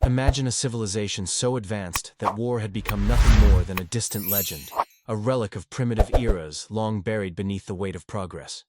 Imagine a civilization so advanced that war had become nothing more than a distant legend, a relic of primitive eras long buried beneath the weight of progress.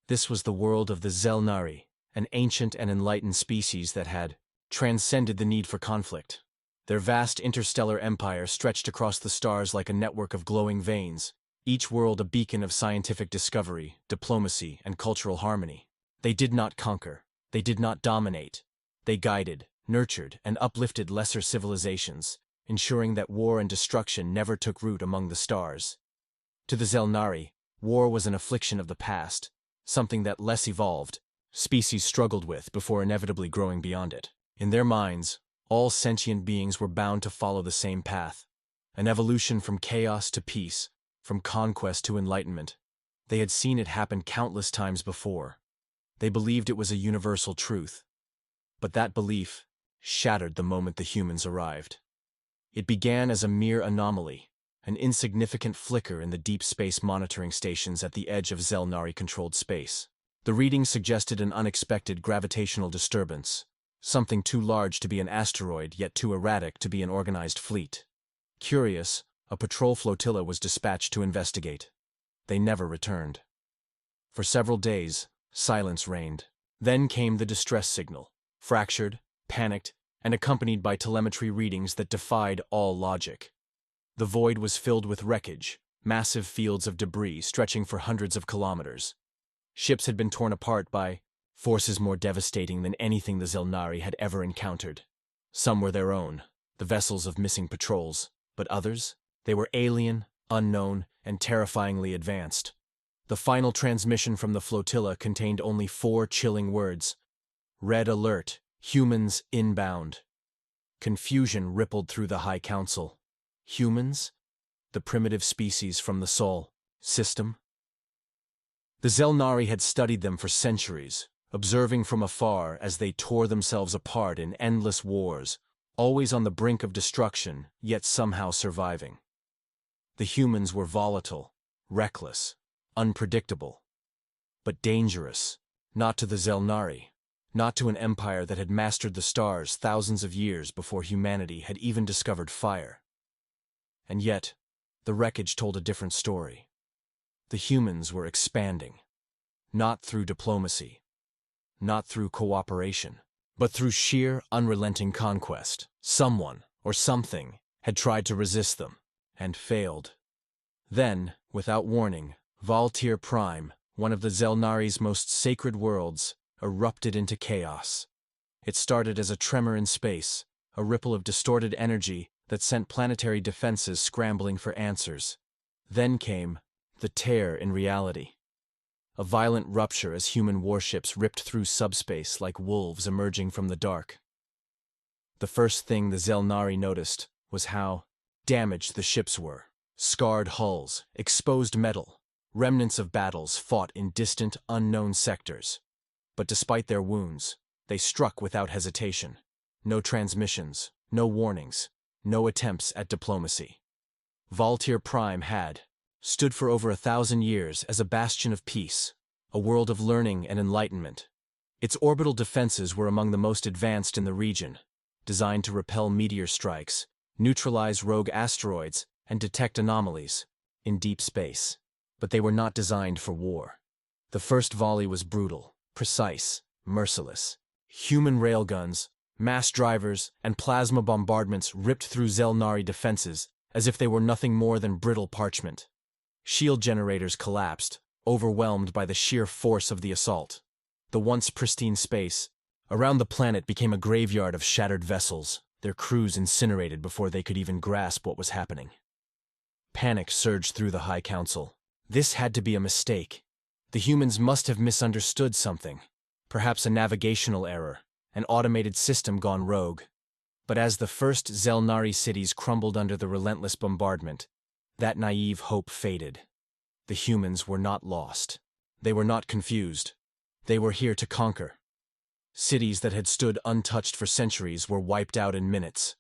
This was the world of the Zelnari, an ancient and enlightened species that had transcended the need for conflict. Their vast interstellar empire stretched across the stars like a network of glowing veins, each world a beacon of scientific discovery, diplomacy, and cultural harmony. They did not conquer, they did not dominate. They guided, nurtured, and uplifted lesser civilizations, ensuring that war and destruction never took root among the stars. To the Zelnari, war was an affliction of the past, something that less evolved species struggled with before inevitably growing beyond it. In their minds, all sentient beings were bound to follow the same path, an evolution from chaos to peace, from conquest to enlightenment. They had seen it happen countless times before. They believed it was a universal truth. But that belief shattered the moment the humans arrived. It began as a mere anomaly, an insignificant flicker in the deep space monitoring stations at the edge of Zelnari-controlled space. The readings suggested an unexpected gravitational disturbance, something too large to be an asteroid yet too erratic to be an organized fleet. Curious, a patrol flotilla was dispatched to investigate. They never returned. For several days, silence reigned. Then came the distress signal, fractured, panicked, and accompanied by telemetry readings that defied all logic. The void was filled with wreckage, massive fields of debris stretching for hundreds of kilometers. Ships had been torn apart by forces more devastating than anything the Zelnari had ever encountered. Some were their own, the vessels of missing patrols, but others? They were alien, unknown, and terrifyingly advanced. The final transmission from the flotilla contained only 4 chilling words: Red alert, humans inbound. Confusion rippled through the High Council. Humans? The primitive species from the Sol system? The Zelnari had studied them for centuries, observing from afar as they tore themselves apart in endless wars, always on the brink of destruction, yet somehow surviving. The humans were volatile, reckless, unpredictable, but dangerous, not to the Zelnari, not to an empire that had mastered the stars thousands of years before humanity had even discovered fire. And yet, the wreckage told a different story. The humans were expanding, not through diplomacy, not through cooperation, but through sheer, unrelenting conquest. Someone, or something, had tried to resist them, and failed. Then, without warning, Valtir Prime, one of the Zelnari's most sacred worlds, erupted into chaos. It started as a tremor in space, a ripple of distorted energy that sent planetary defenses scrambling for answers. Then came the tear in reality. A violent rupture as human warships ripped through subspace like wolves emerging from the dark. The first thing the Zelnari noticed was how damaged the ships were. Scarred hulls, exposed metal, remnants of battles fought in distant, unknown sectors. But despite their wounds, they struck without hesitation. No transmissions, no warnings, no attempts at diplomacy. Valtir Prime had stood for over 1,000 years as a bastion of peace, a world of learning and enlightenment. Its orbital defenses were among the most advanced in the region, designed to repel meteor strikes, neutralize rogue asteroids, and detect anomalies in deep space. But they were not designed for war. The first volley was brutal, precise, merciless. Human railguns, mass drivers, and plasma bombardments ripped through Zelnari defenses as if they were nothing more than brittle parchment. Shield generators collapsed, overwhelmed by the sheer force of the assault. The once pristine space around the planet became a graveyard of shattered vessels, their crews incinerated before they could even grasp what was happening. Panic surged through the High Council. This had to be a mistake. The humans must have misunderstood something. Perhaps a navigational error, an automated system gone rogue. But as the first Zelnari cities crumbled under the relentless bombardment, that naive hope faded. The humans were not lost. They were not confused. They were here to conquer. Cities that had stood untouched for centuries were wiped out in minutes.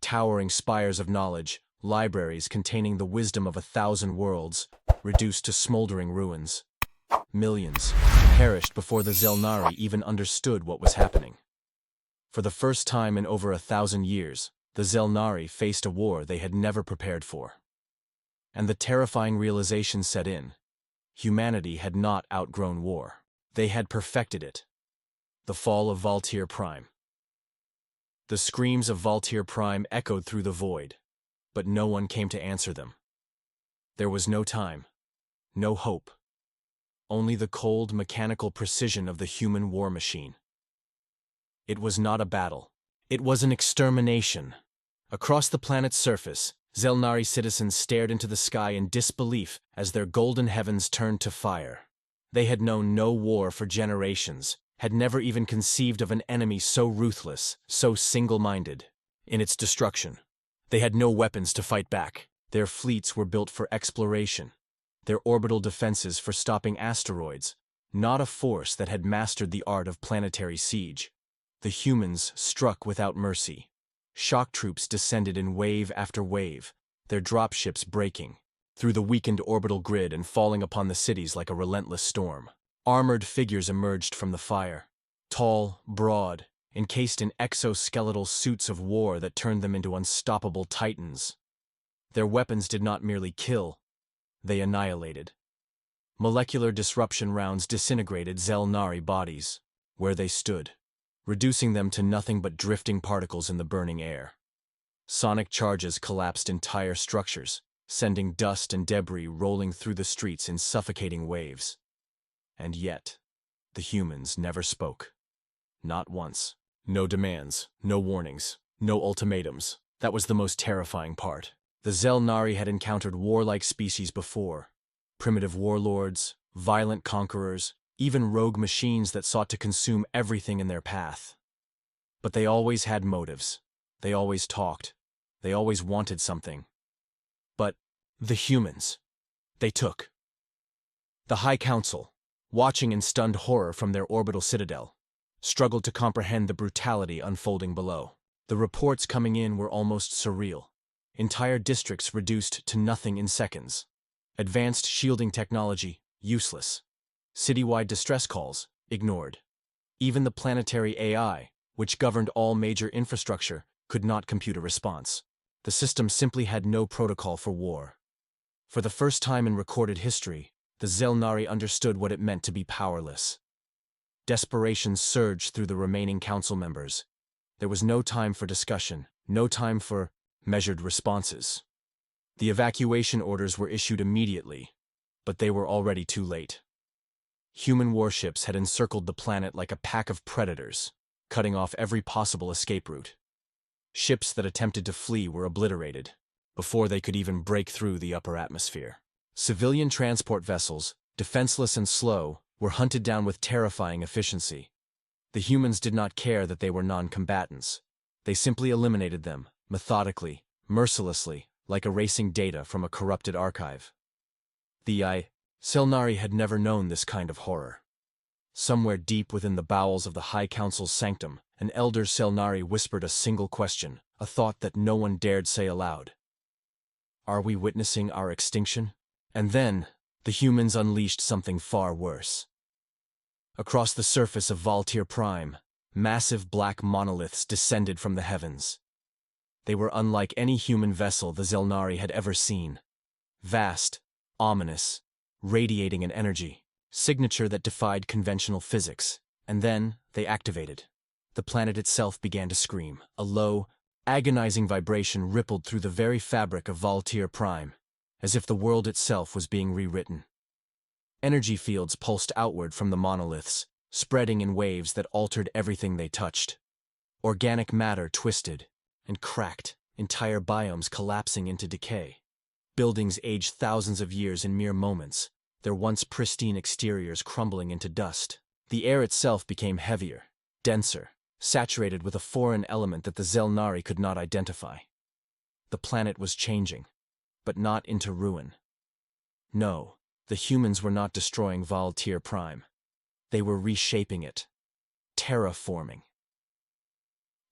Towering spires of knowledge, libraries containing the wisdom of 1,000 worlds, reduced to smoldering ruins. Millions perished before the Zelnari even understood what was happening. For the first time in over 1,000 years, the Zelnari faced a war they had never prepared for. And the terrifying realization set in. Humanity had not outgrown war. They had perfected it. The fall of Valtir Prime. The screams of Valtir Prime echoed through the void, but no one came to answer them. There was no time, no hope. Only the cold, mechanical precision of the human war machine. It was not a battle. It was an extermination. Across the planet's surface, Zelnari citizens stared into the sky in disbelief as their golden heavens turned to fire. They had known no war for generations, had never even conceived of an enemy so ruthless, so single-minded. In its destruction, they had no weapons to fight back. Their fleets were built for exploration, their orbital defenses for stopping asteroids, not a force that had mastered the art of planetary siege. The humans struck without mercy. Shock troops descended in wave after wave, their dropships breaking through the weakened orbital grid and falling upon the cities like a relentless storm. Armored figures emerged from the fire, tall, broad, encased in exoskeletal suits of war that turned them into unstoppable titans. Their weapons did not merely kill, they annihilated. Molecular disruption rounds disintegrated Zelnari bodies, where they stood, reducing them to nothing but drifting particles in the burning air. Sonic charges collapsed entire structures, sending dust and debris rolling through the streets in suffocating waves. And yet, the humans never spoke. Not once. No demands, no warnings, no ultimatums. That was the most terrifying part. The Zelnari had encountered warlike species before. Primitive warlords, violent conquerors, even rogue machines that sought to consume everything in their path. But they always had motives. They always talked. They always wanted something. But the humans, they took. The High Council, watching in stunned horror from their orbital citadel, struggled to comprehend the brutality unfolding below. The reports coming in were almost surreal. Entire districts reduced to nothing in seconds. Advanced shielding technology, useless. Citywide distress calls, ignored. Even the planetary AI, which governed all major infrastructure, could not compute a response. The system simply had no protocol for war. For the first time in recorded history, the Zelnari understood what it meant to be powerless. Desperation surged through the remaining council members. There was no time for discussion, no time for measured responses. The evacuation orders were issued immediately, but they were already too late. Human warships had encircled the planet like a pack of predators, cutting off every possible escape route. Ships that attempted to flee were obliterated, before they could even break through the upper atmosphere. Civilian transport vessels, defenseless and slow, were hunted down with terrifying efficiency. The humans did not care that they were non-combatants. They simply eliminated them, methodically, mercilessly, like erasing data from a corrupted archive. The Zelnari had never known this kind of horror. Somewhere deep within the bowels of the High Council's sanctum, an elder Zelnari whispered a single question, a thought that no one dared say aloud. Are we witnessing our extinction? And then, the humans unleashed something far worse. Across the surface of Valtir Prime, massive black monoliths descended from the heavens. They were unlike any human vessel the Zelnari had ever seen. Vast, ominous, radiating an energy, signature that defied conventional physics. And then, they activated. The planet itself began to scream. A low, agonizing vibration rippled through the very fabric of Valtir Prime, as if the world itself was being rewritten. Energy fields pulsed outward from the monoliths, spreading in waves that altered everything they touched. Organic matter twisted and cracked, entire biomes collapsing into decay. Buildings aged thousands of years in mere moments, their once pristine exteriors crumbling into dust. The air itself became heavier, denser, saturated with a foreign element that the Zelnari could not identify. The planet was changing, but not into ruin. No, the humans were not destroying Valtir Prime. They were reshaping it, terraforming.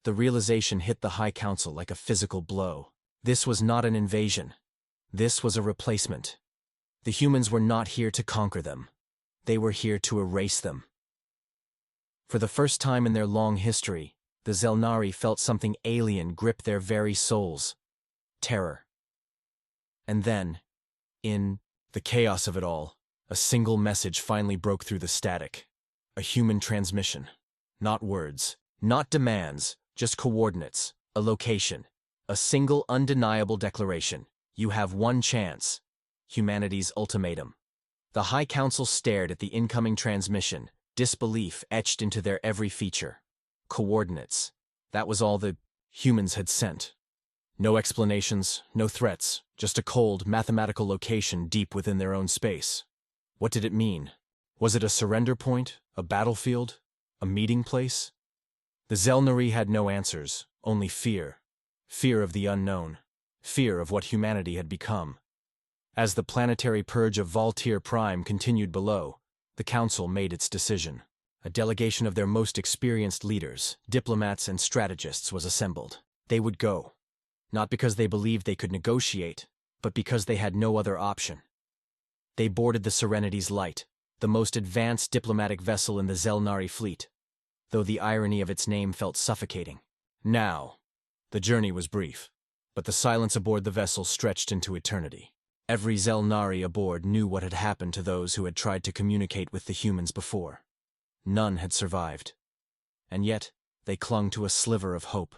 The realization hit the High Council like a physical blow. This was not an invasion. This was a replacement. The humans were not here to conquer them. They were here to erase them. For the first time in their long history, the Zelnari felt something alien grip their very souls. Terror. And then, in the chaos of it all, a single message finally broke through the static. A human transmission. Not words, not demands, just coordinates, a location, a single undeniable declaration. You have one chance. Humanity's ultimatum. The High Council stared at the incoming transmission, disbelief etched into their every feature. Coordinates. That was all the humans had sent. No explanations, no threats, just a cold, mathematical location deep within their own space. What did it mean? Was it a surrender point, a battlefield, a meeting place? The Zelnari had no answers, only fear. Fear of the unknown. Fear of what humanity had become. As the planetary purge of Voltaire Prime continued below, the Council made its decision. A delegation of their most experienced leaders, diplomats and strategists was assembled. They would go. Not because they believed they could negotiate, but because they had no other option. They boarded the Serenity's Light, the most advanced diplomatic vessel in the Zelnari fleet, though the irony of its name felt suffocating. Now, the journey was brief, but the silence aboard the vessel stretched into eternity. Every Zelnari aboard knew what had happened to those who had tried to communicate with the humans before. None had survived. And yet, they clung to a sliver of hope.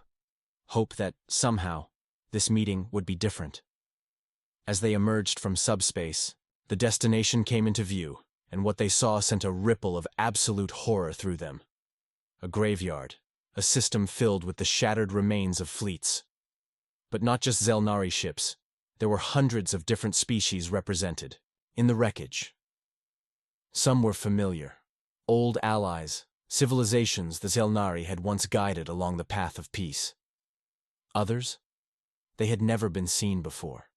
Hope that, somehow, this meeting would be different. As they emerged from subspace, the destination came into view, and what they saw sent a ripple of absolute horror through them. A graveyard, a system filled with the shattered remains of fleets. But not just Zelnari ships. There were hundreds of different species represented, in the wreckage. Some were familiar. Old allies, civilizations the Zelnari had once guided along the path of peace. Others? They had never been seen before.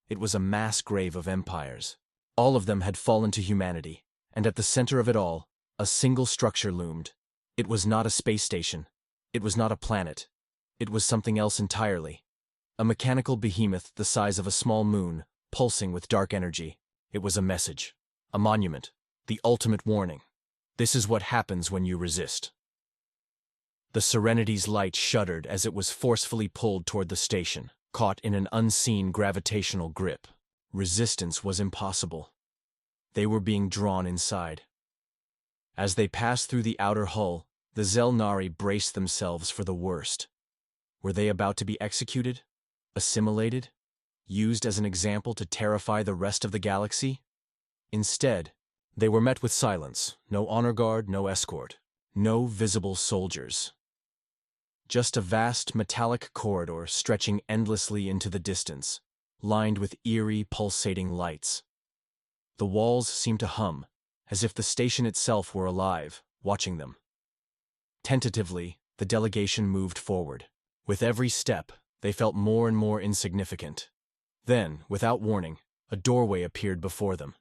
It was a mass grave of empires. All of them had fallen to humanity, and at the center of it all, a single structure loomed. It was not a space station. It was not a planet. It was something else entirely. A mechanical behemoth the size of a small moon, pulsing with dark energy. It was a message. A monument. The ultimate warning. This is what happens when you resist. The Serenity's light shuddered as it was forcefully pulled toward the station, caught in an unseen gravitational grip. Resistance was impossible. They were being drawn inside. As they passed through the outer hull, the Zelnari braced themselves for the worst. Were they about to be executed? Assimilated? Used as an example to terrify the rest of the galaxy? Instead, they were met with silence, no honor guard, no escort, no visible soldiers. Just a vast metallic corridor stretching endlessly into the distance, lined with eerie, pulsating lights. The walls seemed to hum, as if the station itself were alive, watching them. Tentatively, the delegation moved forward. With every step, they felt more and more insignificant. Then, without warning, a doorway appeared before them.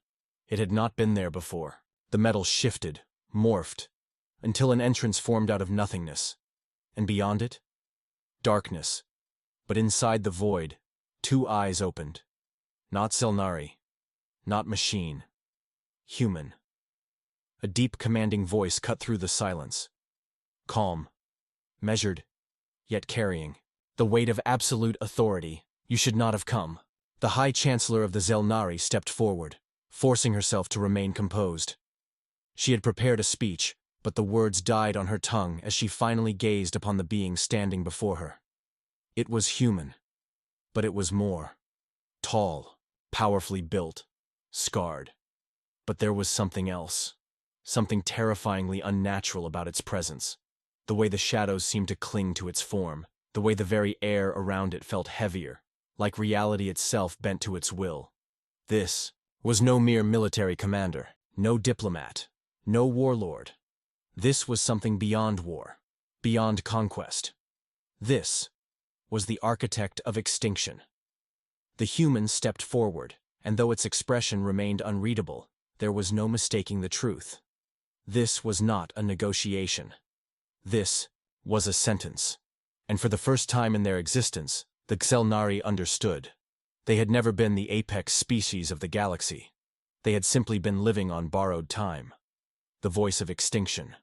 It had not been there before. The metal shifted, morphed, until an entrance formed out of nothingness. And beyond it? Darkness. But inside the void, two eyes opened. Not Zelnari. Not machine. Human. A deep, commanding voice cut through the silence. Calm. Measured, yet carrying. The weight of absolute authority. You should not have come. The High Chancellor of the Zelnari stepped forward, forcing herself to remain composed. She had prepared a speech, but the words died on her tongue as she finally gazed upon the being standing before her. It was human, but it was more. Tall, powerfully built, scarred. But there was something else. Something terrifyingly unnatural about its presence. The way the shadows seemed to cling to its form, the way the very air around it felt heavier, like reality itself bent to its will. This was no mere military commander, no diplomat, no warlord. This was something beyond war, beyond conquest. This was the architect of extinction. The human stepped forward, and though its expression remained unreadable, there was no mistaking the truth. This was not a negotiation. This was a sentence. And for the first time in their existence, the Zelnari understood. They had never been the apex species of the galaxy. They had simply been living on borrowed time. The voice of extinction.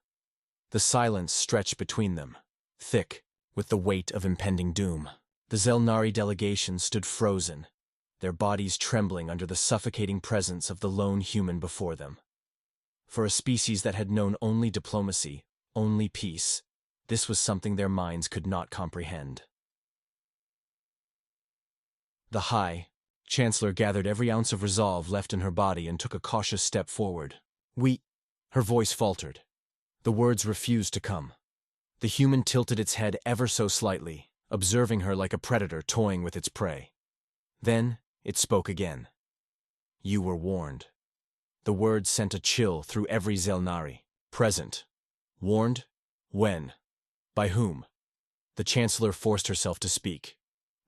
The silence stretched between them, thick with the weight of impending doom. The Zelnari delegation stood frozen, their bodies trembling under the suffocating presence of the lone human before them. For a species that had known only diplomacy, only peace, this was something their minds could not comprehend. The High Chancellor gathered every ounce of resolve left in her body and took a cautious step forward. Her voice faltered. The words refused to come. The human tilted its head ever so slightly, observing her like a predator toying with its prey. Then it spoke again. You were warned. The words sent a chill through every Zelnari present. Warned? When? By whom? The Chancellor forced herself to speak.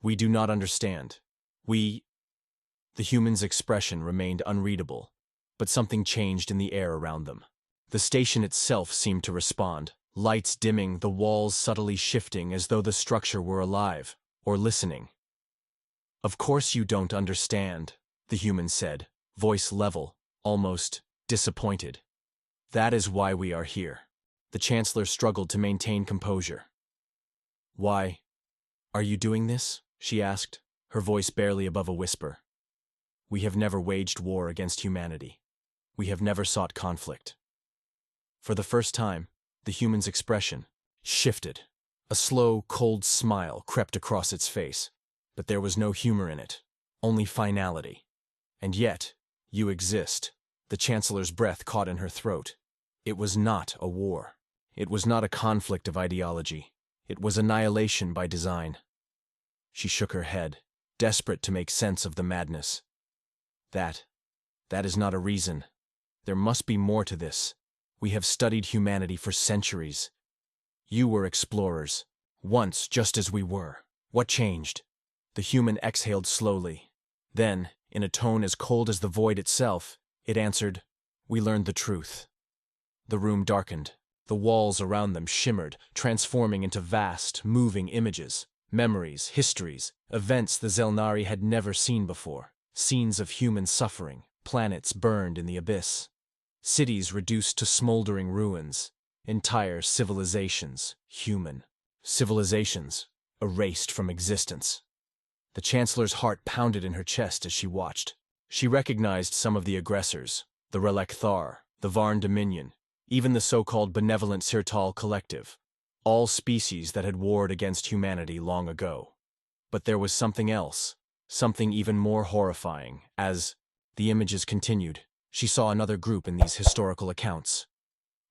We do not understand. The human's expression remained unreadable, but something changed in the air around them. The station itself seemed to respond, lights dimming, the walls subtly shifting as though the structure were alive, or listening. Of course you don't understand, the human said, voice level, almost disappointed. That is why we are here. The Chancellor struggled to maintain composure. Why are you doing this? She asked, her voice barely above a whisper. We have never waged war against humanity. We have never sought conflict. For the first time, the human's expression shifted. A slow, cold smile crept across its face, but there was no humor in it, only finality. And yet, you exist. The Chancellor's breath caught in her throat. It was not a war. It was not a conflict of ideology. It was annihilation by design. She shook her head, desperate to make sense of the madness. That is not a reason. There must be more to this. We have studied humanity for centuries. You were explorers, once just as we were. What changed? The human exhaled slowly. Then, in a tone as cold as the void itself, it answered, We learned the truth. The room darkened. The walls around them shimmered, transforming into vast, moving images, memories, histories, events the Zelnari had never seen before. Scenes of human suffering, planets burned in the abyss, cities reduced to smoldering ruins, entire civilizations, human civilizations, erased from existence. The Chancellor's heart pounded in her chest as she watched. She recognized some of the aggressors, the Relek Thar, the Varn Dominion, even the so-called benevolent Sirtal Collective, all species that had warred against humanity long ago. But there was something else. Something even more horrifying. As the images continued, she saw another group in these historical accounts.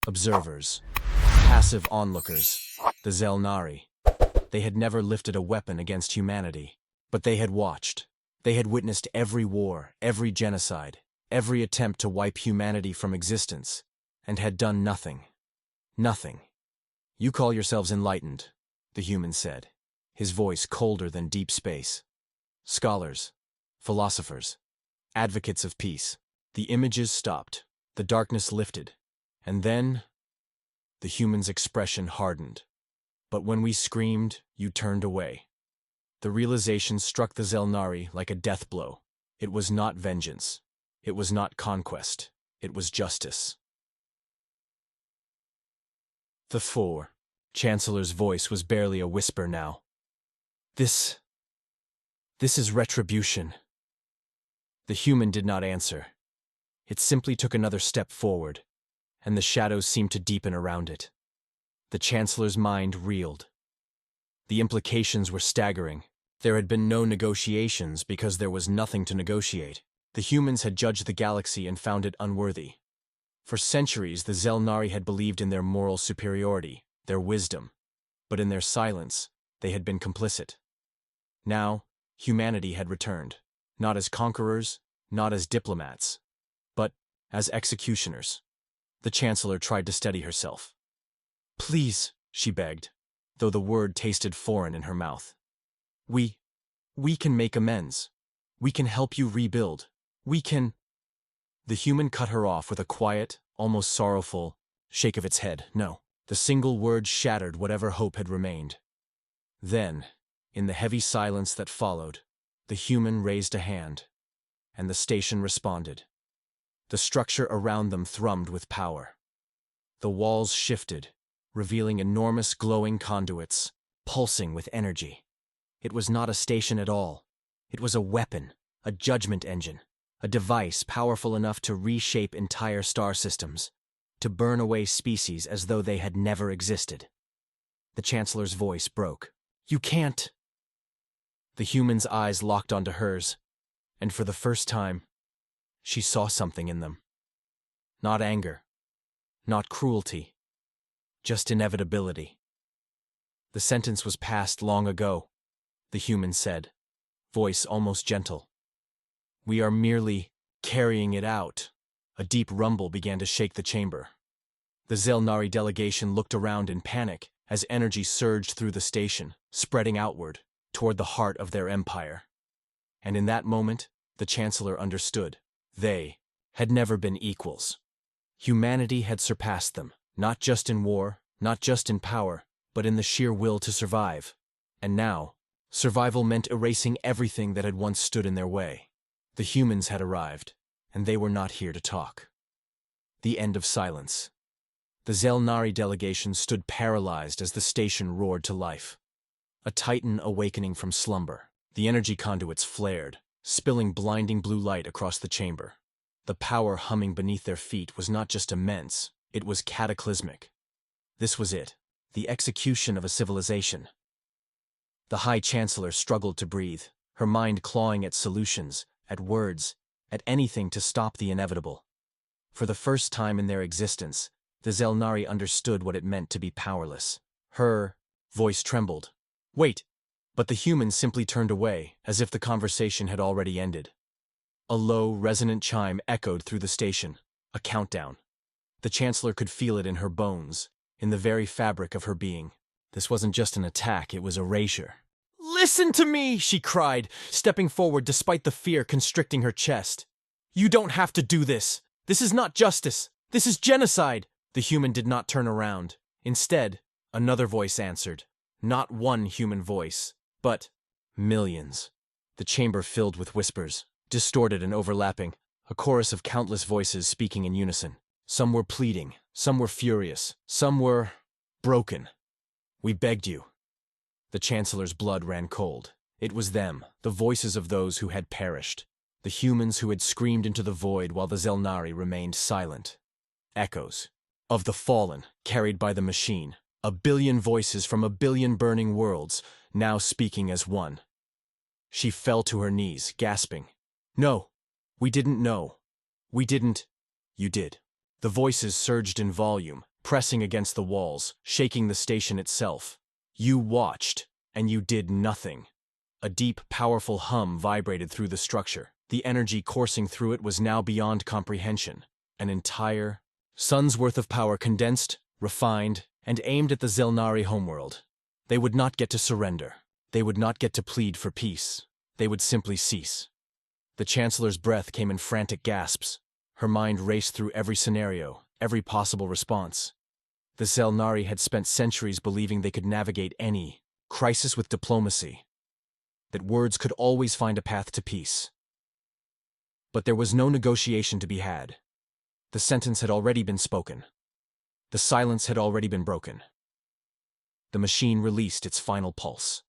Observers. Passive onlookers. The Zelnari. They had never lifted a weapon against humanity, but they had watched. They had witnessed every war, every genocide, every attempt to wipe humanity from existence, and had done nothing. Nothing. You call yourselves enlightened, the human said, his voice colder than deep space. Scholars, philosophers, advocates of peace. The images stopped, the darkness lifted, and then the human's expression hardened. But when we screamed, you turned away. The realization struck the Zelnari like a death blow. It was not vengeance. It was not conquest. It was justice. The Four. Chancellor's voice was barely a whisper now. This is retribution. The human did not answer. It simply took another step forward, and the shadows seemed to deepen around it. The Chancellor's mind reeled. The implications were staggering. There had been no negotiations because there was nothing to negotiate. The humans had judged the galaxy and found it unworthy. For centuries, the Zelnari had believed in their moral superiority, their wisdom, but in their silence, they had been complicit. Now, humanity had returned, not as conquerors, not as diplomats, but as executioners. The Chancellor tried to steady herself. Please, she begged, though the word tasted foreign in her mouth. We can make amends. We can help you rebuild. We can... The human cut her off with a quiet, almost sorrowful shake of its head. No. The single word shattered whatever hope had remained. Then, in the heavy silence that followed, the human raised a hand, and the station responded. The structure around them thrummed with power. The walls shifted, revealing enormous glowing conduits, pulsing with energy. It was not a station at all. It was a weapon, a judgment engine, a device powerful enough to reshape entire star systems, to burn away species as though they had never existed. The Chancellor's voice broke. "You can't!" The human's eyes locked onto hers, and for the first time, she saw something in them. Not anger, not cruelty, just inevitability. "The sentence was passed long ago," the human said, voice almost gentle. "We are merely carrying it out." A deep rumble began to shake the chamber. The Zelnari delegation looked around in panic as energy surged through the station, spreading outward, toward the heart of their empire. And in that moment, the Chancellor understood. They had never been equals. Humanity had surpassed them, not just in war, not just in power, but in the sheer will to survive. And now, survival meant erasing everything that had once stood in their way. The humans had arrived, and they were not here to talk. The end of silence. The Zelnari delegation stood paralyzed as the station roared to life. A titan awakening from slumber. The energy conduits flared, spilling blinding blue light across the chamber. The power humming beneath their feet was not just immense, it was cataclysmic. This was it, the execution of a civilization. The High Chancellor struggled to breathe, her mind clawing at solutions, at words, at anything to stop the inevitable. For the first time in their existence, the Zelnari understood what it meant to be powerless. Her voice trembled. "Wait!" But the human simply turned away, as if the conversation had already ended. A low, resonant chime echoed through the station, a countdown. The Chancellor could feel it in her bones, in the very fabric of her being. This wasn't just an attack, it was erasure. "Listen to me!" she cried, stepping forward despite the fear constricting her chest. "You don't have to do this! This is not justice! This is genocide!" The human did not turn around. Instead, another voice answered. Not one human voice, but millions. The chamber filled with whispers, distorted and overlapping, a chorus of countless voices speaking in unison. Some were pleading, some were furious, some were broken. "We begged you." The Chancellor's blood ran cold. It was them, the voices of those who had perished, the humans who had screamed into the void while the Zelnari remained silent. Echoes of the fallen, carried by the machine, a billion voices from a billion burning worlds, now speaking as one. She fell to her knees, gasping. "No, we didn't know. We didn't." "You did." The voices surged in volume, pressing against the walls, shaking the station itself. "You watched, and you did nothing." A deep, powerful hum vibrated through the structure. The energy coursing through it was now beyond comprehension. An entire sun's worth of power condensed, refined, and aimed at the Zelnari homeworld. They would not get to surrender. They would not get to plead for peace. They would simply cease. The Chancellor's breath came in frantic gasps. Her mind raced through every scenario, every possible response. The Zelnari had spent centuries believing they could navigate any crisis with diplomacy, that words could always find a path to peace. But there was no negotiation to be had. The sentence had already been spoken. The silence had already been broken. The machine released its final pulse.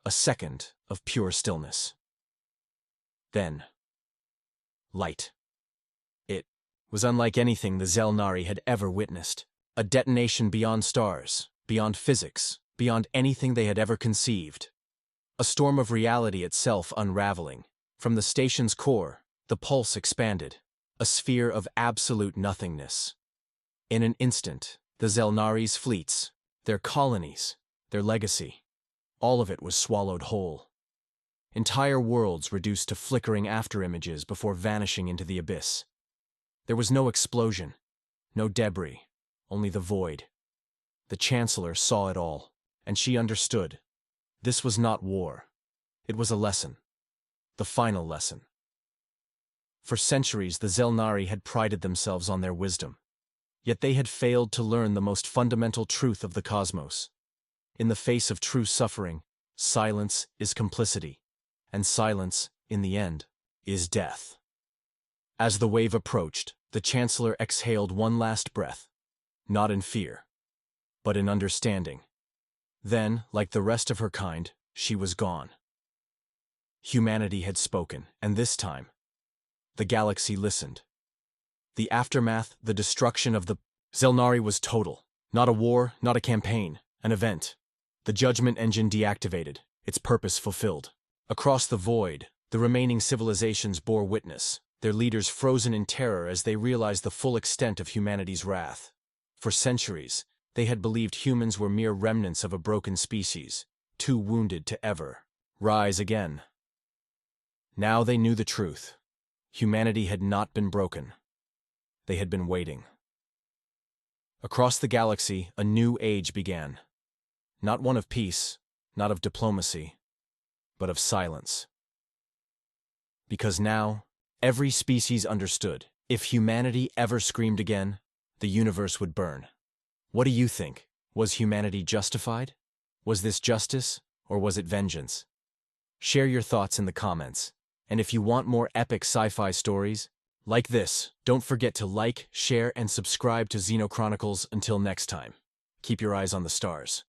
A second of pure stillness. Then, light. It was unlike anything the Zelnari had ever witnessed. A detonation beyond stars, beyond physics, beyond anything they had ever conceived. A storm of reality itself unraveling. From the station's core, the pulse expanded, a sphere of absolute nothingness. In an instant, the Zelnari's fleets, their colonies, their legacy, all of it was swallowed whole. Entire worlds reduced to flickering afterimages before vanishing into the abyss. There was no explosion, no debris, only the void. The Chancellor saw it all, and she understood. This was not war. It was a lesson. The final lesson. For centuries, the Zelnari had prided themselves on their wisdom. Yet they had failed to learn the most fundamental truth of the cosmos. In the face of true suffering, silence is complicity, and silence, in the end, is death. As the wave approached, the Chancellor exhaled one last breath, not in fear, but in understanding. Then, like the rest of her kind, she was gone. Humanity had spoken, and this time, the galaxy listened. The aftermath, the destruction of the Zelnari was total. Not a war, not a campaign, an event. The judgment engine deactivated, its purpose fulfilled. Across the void, the remaining civilizations bore witness, their leaders frozen in terror as they realized the full extent of humanity's wrath. For centuries, they had believed humans were mere remnants of a broken species, too wounded to ever rise again. Now they knew the truth. Humanity had not been broken. They had been waiting. Across the galaxy, a new age began. Not one of peace, not of diplomacy, but of silence. Because now, every species understood, if humanity ever screamed again, the universe would burn. What do you think? Was humanity justified? Was this justice, or was it vengeance? Share your thoughts in the comments. And if you want more epic sci-fi stories, like this, don't forget to like, share, and subscribe to Xeno Chronicles. Until next time, keep your eyes on the stars.